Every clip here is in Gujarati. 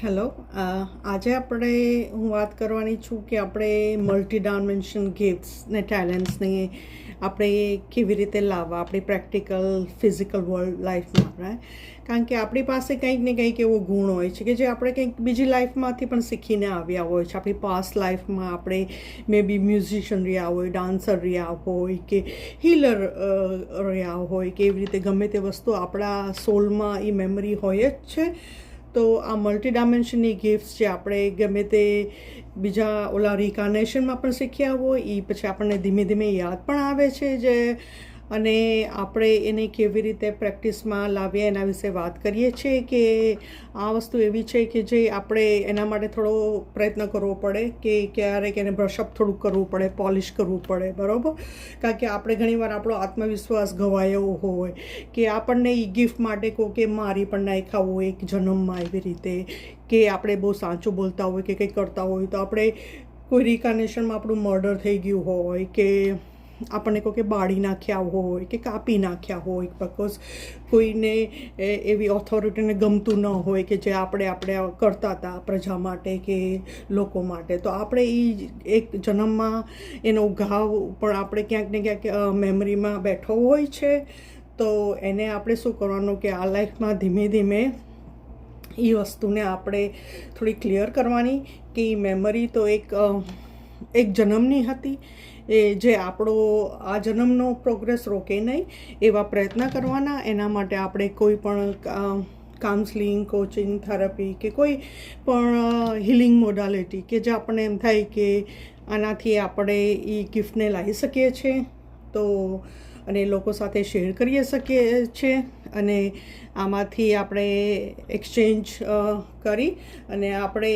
હેલો, આજે હું વાત કરવાની છું કે આપણે મલ્ટી ડાયમેન્શન ગિફ્ટ્સ ને ટેલેન્ટ્સને આપણે કેવી રીતે લાવવા આપણી પ્રેક્ટિકલ ફિઝિકલ વર્લ્ડ લાઈફમાં. કારણ કે આપણી પાસે કંઈક ને કંઈક એવો ગુણ હોય છે કે જે આપણે કંઈક બીજી લાઈફમાંથી પણ શીખીને આવ્યા હોય છે. આપણી પાસ્ટ લાઈફમાં આપણે મે બી મ્યુઝિશિયન રહ્યા હોય, ડાન્સર રહ્યા હોય કે હીલર રહ્યા હોય કે એવી રીતે ગમે તે વસ્તુ આપણા સોલમાં એ મેમરી હોય જ છે. તો આ મલ્ટી ડાયમેન્શનની ગિફ્ટ્સ જે આપણે ગમે તે બીજા ઓલા રિકાર્નેશનમાં પણ શીખ્યા હોય એ પછી આપણને ધીમે ધીમે યાદ પણ આવે છે અને આપણે એને કેવી રીતે પ્રેક્ટિસમાં લાવીએ એના વિશે વાત કરીએ છીએ કે આ વસ્તુ એવી છે કે જે આપણે એના માટે થોડો પ્રયત્ન કરવો પડે કે ક્યારેક એને બ્રશઅપ થોડુંક કરવું પડે, પોલિશ કરવું પડે, બરાબર. કારણ કે આપણે ઘણીવાર આપણો આત્મવિશ્વાસ ગવાયો હોય કે આપણને એ ગિફ્ટ માટે કહો કે મારી પણ નાખ્યા હોય એક જન્મમાં એવી રીતે કે આપણે બહુ સાચું બોલતા હોય કે કંઈક કરતા હોય તો આપણે કોઈ રિકાર્નેશનમાં આપણું મર્ડર થઈ ગયું હોય કે આપણને કહો કે બાળી નાખ્યા હોય કે કાપી નાખ્યા હોય બિકોઝ કોઈને એવી ઓથોરિટીને ગમતું ન હોય કે જે આપણે કરતા હતા પ્રજા માટે કે લોકો માટે. તો આપણે એ એક જન્મમાં એનો ઘાવ પણ આપણે ક્યાંક ને ક્યાંક મેમરીમાં બેઠો હોય છે. તો એને આપણે શું કરવાનું કે આ લાઈફમાં ધીમે ધીમે એ વસ્તુને આપણે થોડી ક્લિયર કરવાની કે એ મેમરી તો એક જન્મની હતી જે આપણો આ જન્મનો પ્રોગ્રેસ રોકે નહીં એવા પ્રયત્ન કરવાના. એના માટે આપણે કોઈ પણ કાઉન્સલિંગ, કોચિંગ, થેરપી કે કોઈ પણ હિલિંગ મોડાલિટી કે જે આપણને એમ થાય કે આનાથી આપણે એ ગિફ્ટને લાવી શકીએ છીએ તો અને લોકો સાથે શેર કરી શકીએ છીએ અને આમાંથી આપણે એક્સચેન્જ કરી અને આપણે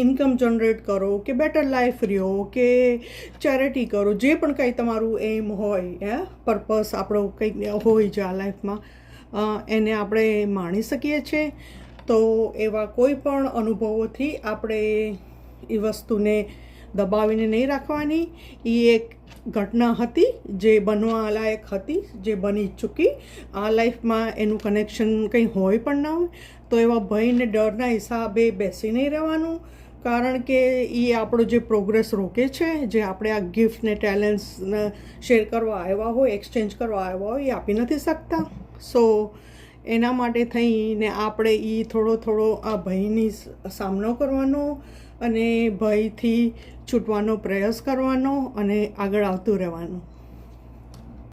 ઇન્કમ જનરેટ કરો કે બેટર લાઈફ રહ્યો કે ચેરિટી કરો, જે પણ કંઈ તમારું એમ હોય પર્પસ આપણો કંઈક હોય છે આ લાઈફમાં એને આપણે માણી શકીએ છીએ. તો એવા કોઈ પણ અનુભવોથી આપણે એ વસ્તુને દબાવીને નહીં રાખવાની. એ એક ઘટના હતી જે બનવા લાયક હતી, જે બની ચૂકી. આ લાઈફમાં એનું કનેક્શન કંઈ હોય પણ ના હોય તો એવા ભય ને ડરના હિસાબે બેસી નહીં રહેવાનું. કારણ કે એ આપણો જે પ્રોગ્રેસ રોકે છે, જે આપણે આ ગિફ્ટ ને ટેલેન્ટ્સને શેર કરવા આવ્યા હોય, એક્સચેન્જ કરવા આવ્યા હોય, એ આપી નથી શકતા. સો એના માટે થઈને આપણે એ થોડો આ ભયની સામનો કરવાનો અને ભયથી છૂટવાનો પ્રયાસ કરવાનો અને આગળ આવતું રહેવાનું.